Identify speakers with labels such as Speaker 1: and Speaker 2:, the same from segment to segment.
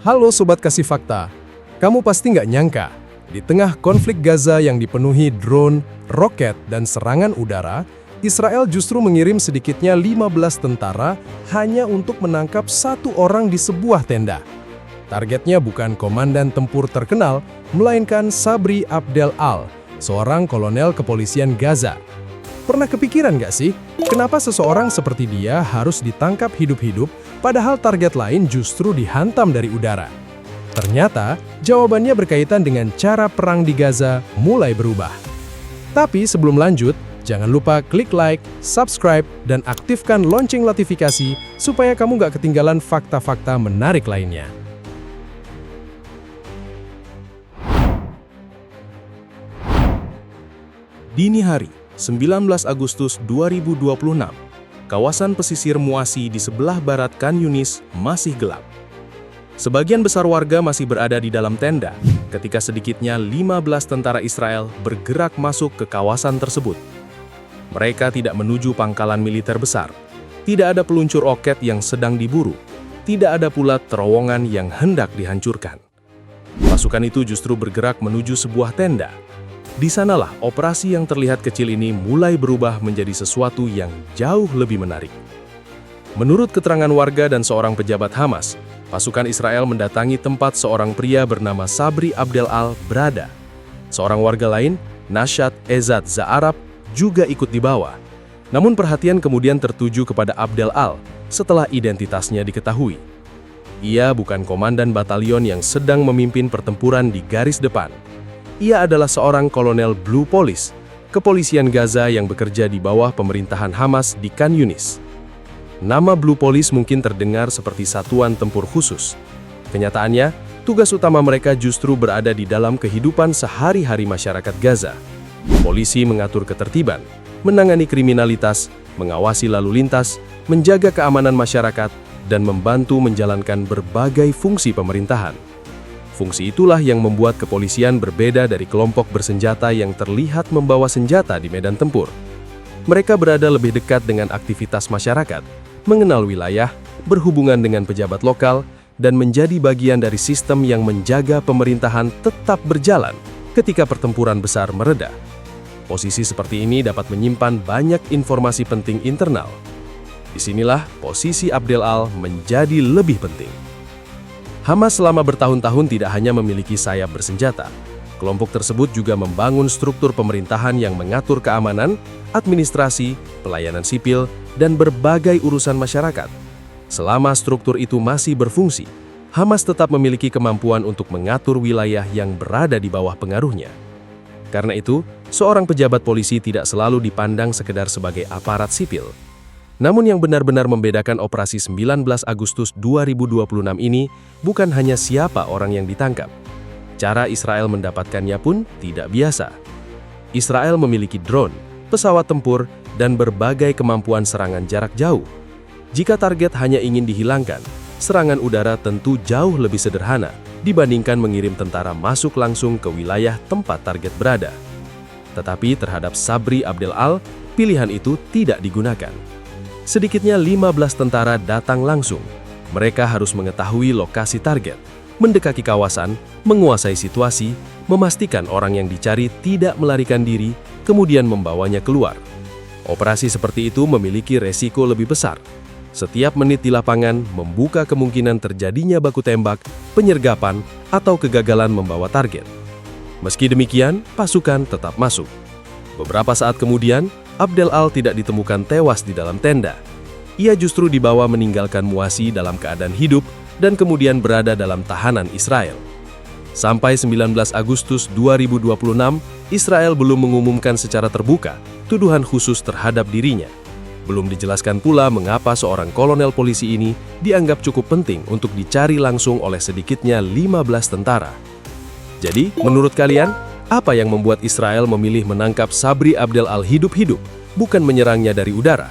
Speaker 1: Halo Sobat Kasih Fakta, kamu pasti nggak nyangka, di tengah konflik Gaza yang dipenuhi drone, roket, dan serangan udara, Israel justru mengirim sedikitnya 15 tentara hanya untuk menangkap satu orang di sebuah tenda. Targetnya bukan komandan tempur terkenal, melainkan Sabri Abdel Al, seorang kolonel kepolisian Gaza. Pernah kepikiran nggak sih, kenapa seseorang seperti dia harus ditangkap hidup-hidup, padahal target lain justru dihantam dari udara? Ternyata, jawabannya berkaitan dengan cara perang di Gaza mulai berubah. Tapi sebelum lanjut, jangan lupa klik like, subscribe, dan aktifkan lonceng notifikasi supaya kamu nggak ketinggalan fakta-fakta menarik lainnya.
Speaker 2: Dini hari, 19 Agustus 2026, kawasan pesisir Muasi di sebelah barat Khan Yunis masih gelap. Sebagian besar warga masih berada di dalam tenda ketika sedikitnya 15 tentara Israel bergerak masuk ke kawasan tersebut. Mereka tidak menuju pangkalan militer besar, tidak ada peluncur roket yang sedang diburu, tidak ada pula terowongan yang hendak dihancurkan. Pasukan itu justru bergerak menuju sebuah tenda. Di sanalah operasi yang terlihat kecil ini mulai berubah menjadi sesuatu yang jauh lebih menarik. Menurut keterangan warga dan seorang pejabat Hamas, pasukan Israel mendatangi tempat seorang pria bernama Sabri Abdel Al berada. Seorang warga lain, Nashat Ezat Za'arab, juga ikut dibawa. Namun perhatian kemudian tertuju kepada Abdel Al setelah identitasnya diketahui. Ia bukan komandan batalion yang sedang memimpin pertempuran di garis depan. Ia adalah seorang kolonel Blue Police, kepolisian Gaza yang bekerja di bawah pemerintahan Hamas di Khan Yunis. Nama Blue Police mungkin terdengar seperti satuan tempur khusus. Kenyataannya, tugas utama mereka justru berada di dalam kehidupan sehari-hari masyarakat Gaza. Polisi mengatur ketertiban, menangani kriminalitas, mengawasi lalu lintas, menjaga keamanan masyarakat, dan membantu menjalankan berbagai fungsi pemerintahan. Fungsi itulah yang membuat kepolisian berbeda dari kelompok bersenjata yang terlihat membawa senjata di medan tempur. Mereka berada lebih dekat dengan aktivitas masyarakat, mengenal wilayah, berhubungan dengan pejabat lokal, dan menjadi bagian dari sistem yang menjaga pemerintahan tetap berjalan ketika pertempuran besar mereda. Posisi seperti ini dapat menyimpan banyak informasi penting internal. Disinilah posisi Abdel Al menjadi lebih penting. Hamas selama bertahun-tahun tidak hanya memiliki sayap bersenjata. Kelompok tersebut juga membangun struktur pemerintahan yang mengatur keamanan, administrasi, pelayanan sipil, dan berbagai urusan masyarakat. Selama struktur itu masih berfungsi, Hamas tetap memiliki kemampuan untuk mengatur wilayah yang berada di bawah pengaruhnya. Karena itu, seorang pejabat polisi tidak selalu dipandang sekedar sebagai aparat sipil. Namun yang benar-benar membedakan operasi 19 Agustus 2026 ini bukan hanya siapa orang yang ditangkap. Cara Israel mendapatkannya pun tidak biasa. Israel memiliki drone, pesawat tempur, dan berbagai kemampuan serangan jarak jauh. Jika target hanya ingin dihilangkan, serangan udara tentu jauh lebih sederhana dibandingkan mengirim tentara masuk langsung ke wilayah tempat target berada. Tetapi terhadap Sabri Abdel Al, pilihan itu tidak digunakan. Sedikitnya 15 tentara datang langsung. Mereka harus mengetahui lokasi target, mendekati kawasan, menguasai situasi, memastikan orang yang dicari tidak melarikan diri, kemudian membawanya keluar. Operasi seperti itu memiliki resiko lebih besar. Setiap menit di lapangan membuka kemungkinan terjadinya baku tembak, penyergapan, atau kegagalan membawa target. Meski demikian, pasukan tetap masuk. Beberapa saat kemudian, Abdel Al tidak ditemukan tewas di dalam tenda. Ia justru dibawa meninggalkan Muasi dalam keadaan hidup dan kemudian berada dalam tahanan Israel. Sampai 19 Agustus 2026, Israel belum mengumumkan secara terbuka tuduhan khusus terhadap dirinya. Belum dijelaskan pula mengapa seorang kolonel polisi ini dianggap cukup penting untuk dicari langsung oleh sedikitnya 15 tentara. Jadi, menurut kalian, apa yang membuat Israel memilih menangkap Sabri Abdel Al hidup-hidup, bukan menyerangnya dari udara?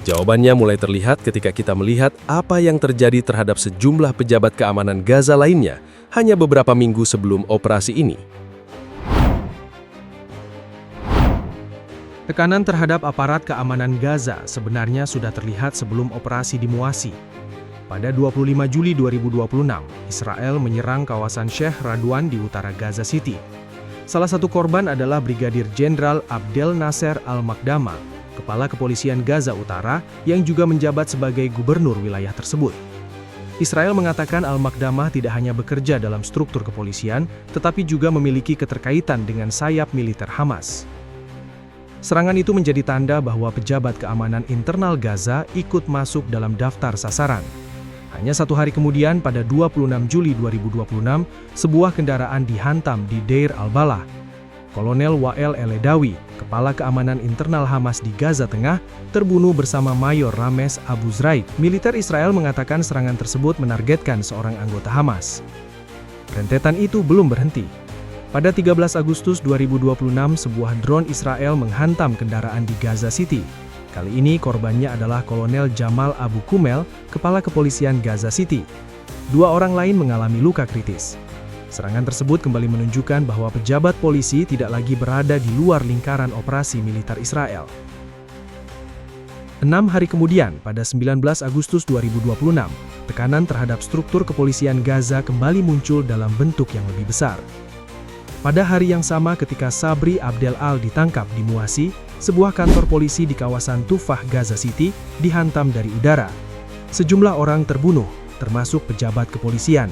Speaker 2: Jawabannya mulai terlihat ketika kita melihat apa yang terjadi terhadap sejumlah pejabat keamanan Gaza lainnya hanya beberapa minggu sebelum operasi ini.
Speaker 3: Tekanan terhadap aparat keamanan Gaza sebenarnya sudah terlihat sebelum operasi di Muasi. Pada 25 Juli 2026, Israel menyerang kawasan Sheikh Radwan di utara Gaza City. Salah satu korban adalah Brigadir Jenderal Abdel Nasser Al-Makdama, Kepala Kepolisian Gaza Utara yang juga menjabat sebagai gubernur wilayah tersebut. Israel mengatakan Al-Makdama tidak hanya bekerja dalam struktur kepolisian, tetapi juga memiliki keterkaitan dengan sayap militer Hamas. Serangan itu menjadi tanda bahwa pejabat keamanan internal Gaza ikut masuk dalam daftar sasaran. Hanya satu hari kemudian, pada 26 Juli 2026, sebuah kendaraan dihantam di Deir al-Balah. Kolonel Wael Eledawi, Kepala Keamanan Internal Hamas di Gaza Tengah, terbunuh bersama Mayor Rames Abu Zraid. Militer Israel mengatakan serangan tersebut menargetkan seorang anggota Hamas. Rentetan itu belum berhenti. Pada 13 Agustus 2026, sebuah drone Israel menghantam kendaraan di Gaza City. Kali ini korbannya adalah Kolonel Jamal Abu Kumel, Kepala Kepolisian Gaza City. Dua orang lain mengalami luka kritis. Serangan tersebut kembali menunjukkan bahwa pejabat polisi tidak lagi berada di luar lingkaran operasi militer Israel. 6 hari kemudian, pada 19 Agustus 2026, tekanan terhadap struktur kepolisian Gaza kembali muncul dalam bentuk yang lebih besar. Pada hari yang sama ketika Sabri Abdel Al ditangkap di Muasi, sebuah kantor polisi di kawasan Tufah Gaza City dihantam dari udara. Sejumlah orang terbunuh, termasuk pejabat kepolisian.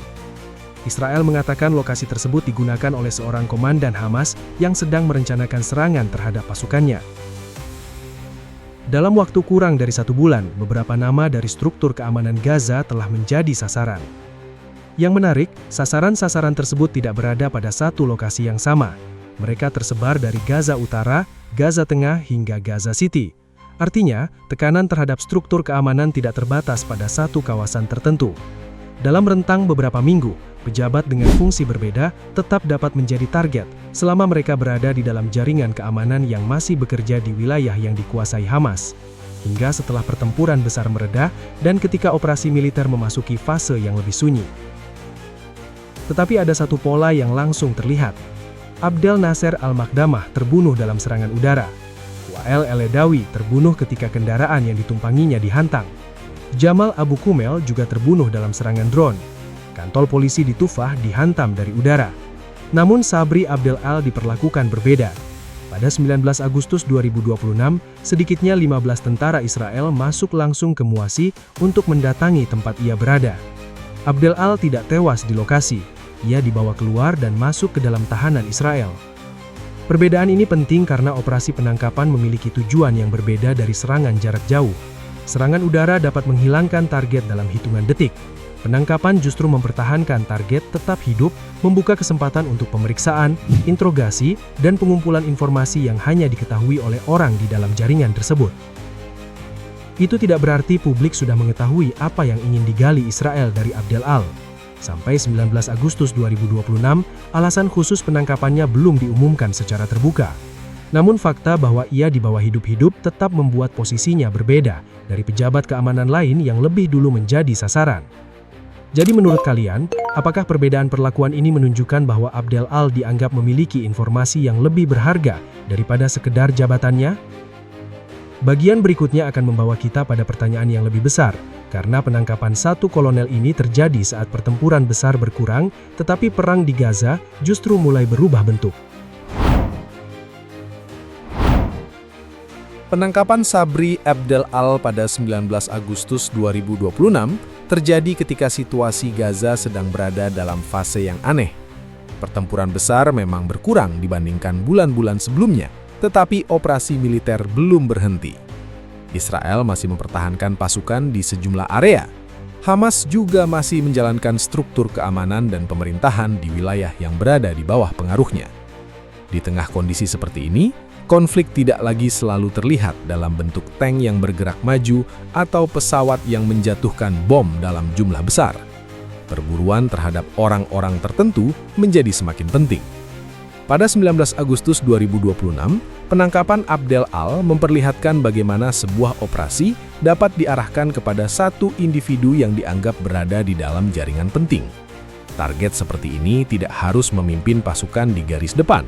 Speaker 3: Israel mengatakan lokasi tersebut digunakan oleh seorang komandan Hamas yang sedang merencanakan serangan terhadap pasukannya. Dalam waktu kurang dari 1 bulan, beberapa nama dari struktur keamanan Gaza telah menjadi sasaran. Yang menarik, sasaran-sasaran tersebut tidak berada pada satu lokasi yang sama. Mereka tersebar dari Gaza Utara, Gaza Tengah, hingga Gaza City. Artinya, tekanan terhadap struktur keamanan tidak terbatas pada satu kawasan tertentu. Dalam rentang beberapa minggu, pejabat dengan fungsi berbeda tetap dapat menjadi target selama mereka berada di dalam jaringan keamanan yang masih bekerja di wilayah yang dikuasai Hamas. Hingga setelah pertempuran besar mereda dan ketika operasi militer memasuki fase yang lebih sunyi. Tetapi ada satu pola yang langsung terlihat. Abdel Nasser Al-Makdama terbunuh dalam serangan udara. Wael Eledawi terbunuh ketika kendaraan yang ditumpanginya dihantam. Jamal Abu Kumel juga terbunuh dalam serangan drone. Kantor polisi di Tufah dihantam dari udara. Namun Sabri Abdel Al diperlakukan berbeda. Pada 19 Agustus 2026, sedikitnya 15 tentara Israel masuk langsung ke Muasi untuk mendatangi tempat ia berada. Abdel Al tidak tewas di lokasi. Ia dibawa keluar dan masuk ke dalam tahanan Israel. Perbedaan ini penting karena operasi penangkapan memiliki tujuan yang berbeda dari serangan jarak jauh. Serangan udara dapat menghilangkan target dalam hitungan detik. Penangkapan justru mempertahankan target tetap hidup, membuka kesempatan untuk pemeriksaan, interogasi, dan pengumpulan informasi yang hanya diketahui oleh orang di dalam jaringan tersebut. Itu tidak berarti publik sudah mengetahui apa yang ingin digali Israel dari Abdel Al. Sampai 19 Agustus 2026, alasan khusus penangkapannya belum diumumkan secara terbuka. Namun fakta bahwa ia dibawa hidup-hidup tetap membuat posisinya berbeda dari pejabat keamanan lain yang lebih dulu menjadi sasaran. Jadi menurut kalian, apakah perbedaan perlakuan ini menunjukkan bahwa Abdel Al dianggap memiliki informasi yang lebih berharga daripada sekedar jabatannya? Bagian berikutnya akan membawa kita pada pertanyaan yang lebih besar, karena penangkapan satu kolonel ini terjadi saat pertempuran besar berkurang, tetapi perang di Gaza justru mulai berubah bentuk.
Speaker 1: Penangkapan Sabri Abdel Al pada 19 Agustus 2026 terjadi ketika situasi Gaza sedang berada dalam fase yang aneh. Pertempuran besar memang berkurang dibandingkan bulan-bulan sebelumnya, tetapi operasi militer belum berhenti. Israel masih mempertahankan pasukan di sejumlah area. Hamas juga masih menjalankan struktur keamanan dan pemerintahan di wilayah yang berada di bawah pengaruhnya. Di tengah kondisi seperti ini, konflik tidak lagi selalu terlihat dalam bentuk tank yang bergerak maju atau pesawat yang menjatuhkan bom dalam jumlah besar. Perburuan terhadap orang-orang tertentu menjadi semakin penting. Pada 19 Agustus 2026, penangkapan Abdel Al memperlihatkan bagaimana sebuah operasi dapat diarahkan kepada satu individu yang dianggap berada di dalam jaringan penting. Target seperti ini tidak harus memimpin pasukan di garis depan.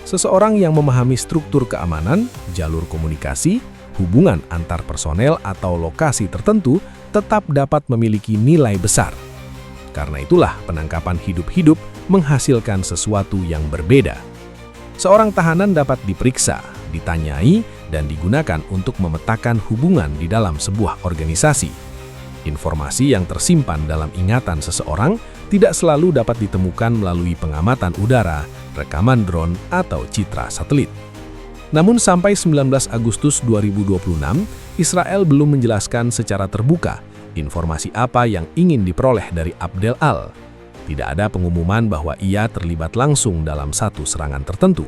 Speaker 1: Seseorang yang memahami struktur keamanan, jalur komunikasi, hubungan antar personel atau lokasi tertentu
Speaker 2: tetap dapat memiliki nilai besar. Karena itulah penangkapan hidup-hidup menghasilkan sesuatu yang berbeda. Seorang tahanan dapat diperiksa, ditanyai, dan digunakan untuk memetakan hubungan di dalam sebuah organisasi. Informasi yang tersimpan dalam ingatan seseorang tidak selalu dapat ditemukan melalui pengamatan udara, rekaman drone, atau citra satelit. Namun sampai 19 Agustus 2026, Israel belum menjelaskan secara terbuka informasi apa yang ingin diperoleh dari Abdel Al. Tidak ada pengumuman bahwa ia terlibat langsung dalam satu serangan tertentu.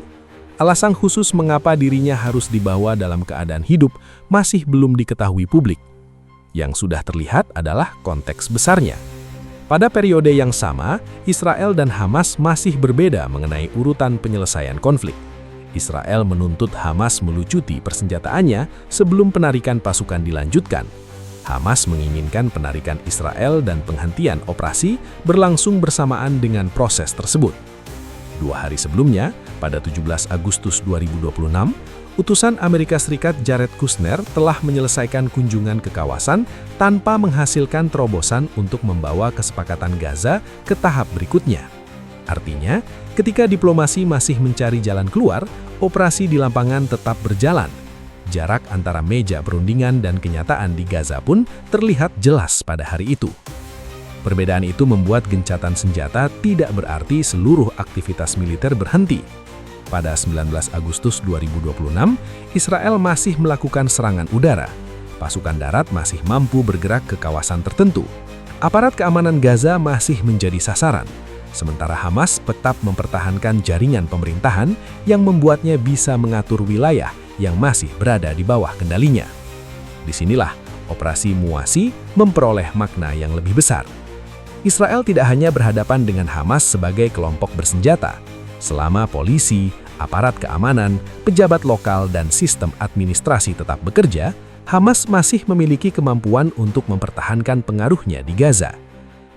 Speaker 2: Alasan khusus mengapa dirinya harus dibawa dalam keadaan hidup masih belum diketahui publik. Yang sudah terlihat adalah konteks besarnya. Pada periode yang sama, Israel dan Hamas masih berbeda mengenai urutan penyelesaian konflik. Israel menuntut Hamas melucuti persenjataannya sebelum penarikan pasukan dilanjutkan. Hamas menginginkan penarikan Israel dan penghentian operasi berlangsung bersamaan dengan proses tersebut. 2 hari sebelumnya, pada 17 Agustus 2026, utusan Amerika Serikat Jared Kushner telah menyelesaikan kunjungan ke kawasan tanpa menghasilkan terobosan untuk membawa kesepakatan Gaza ke tahap berikutnya. Artinya, ketika diplomasi masih mencari jalan keluar, operasi di lapangan tetap berjalan. Jarak antara meja perundingan dan kenyataan di Gaza pun terlihat jelas pada hari itu. Perbedaan itu membuat gencatan senjata tidak berarti seluruh aktivitas militer berhenti. Pada 19 Agustus 2026, Israel masih melakukan serangan udara. Pasukan darat masih mampu bergerak ke kawasan tertentu. Aparat keamanan Gaza masih menjadi sasaran. Sementara Hamas tetap mempertahankan jaringan pemerintahan yang membuatnya bisa mengatur wilayah yang masih berada di bawah kendalinya. Disinilah operasi Muasi memperoleh makna yang lebih besar. Israel tidak hanya berhadapan dengan Hamas sebagai kelompok bersenjata. Selama polisi, aparat keamanan, pejabat lokal, dan sistem administrasi tetap bekerja, Hamas masih memiliki kemampuan untuk mempertahankan pengaruhnya di Gaza.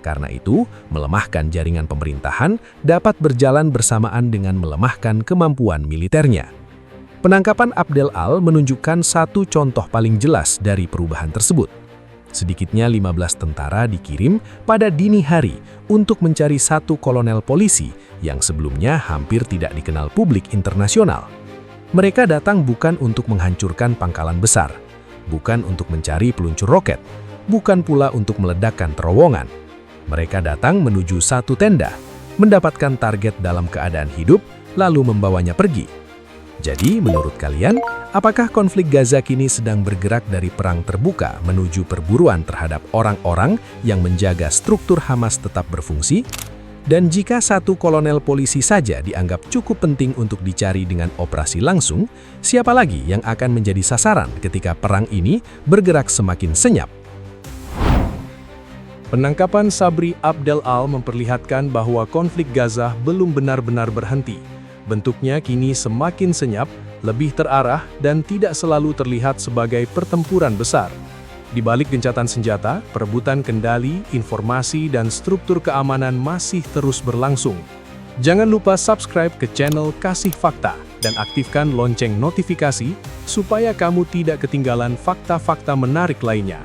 Speaker 2: Karena itu, melemahkan jaringan pemerintahan dapat berjalan bersamaan dengan melemahkan kemampuan militernya. Penangkapan Abdel Al menunjukkan satu contoh paling jelas dari perubahan tersebut. Sedikitnya 15 tentara dikirim pada dini hari untuk mencari satu kolonel polisi yang sebelumnya hampir tidak dikenal publik internasional. Mereka datang bukan untuk menghancurkan pangkalan besar, bukan untuk mencari peluncur roket, bukan pula untuk meledakkan terowongan. Mereka datang menuju satu tenda, mendapatkan target dalam keadaan hidup, lalu membawanya pergi. Jadi, menurut kalian, apakah konflik Gaza kini sedang bergerak dari perang terbuka menuju perburuan terhadap orang-orang yang menjaga struktur Hamas tetap berfungsi? Dan jika satu kolonel polisi saja dianggap cukup penting untuk dicari dengan operasi langsung, siapa lagi yang akan menjadi sasaran ketika perang ini bergerak semakin senyap?
Speaker 1: Penangkapan Sabri Abdel Al memperlihatkan bahwa konflik Gaza belum benar-benar berhenti. Bentuknya kini semakin senyap, lebih terarah, dan tidak selalu terlihat sebagai pertempuran besar. Di balik gencatan senjata, perebutan kendali, informasi, dan struktur keamanan masih terus berlangsung. Jangan lupa subscribe ke channel Kasih Fakta dan aktifkan lonceng notifikasi supaya kamu tidak ketinggalan fakta-fakta menarik lainnya.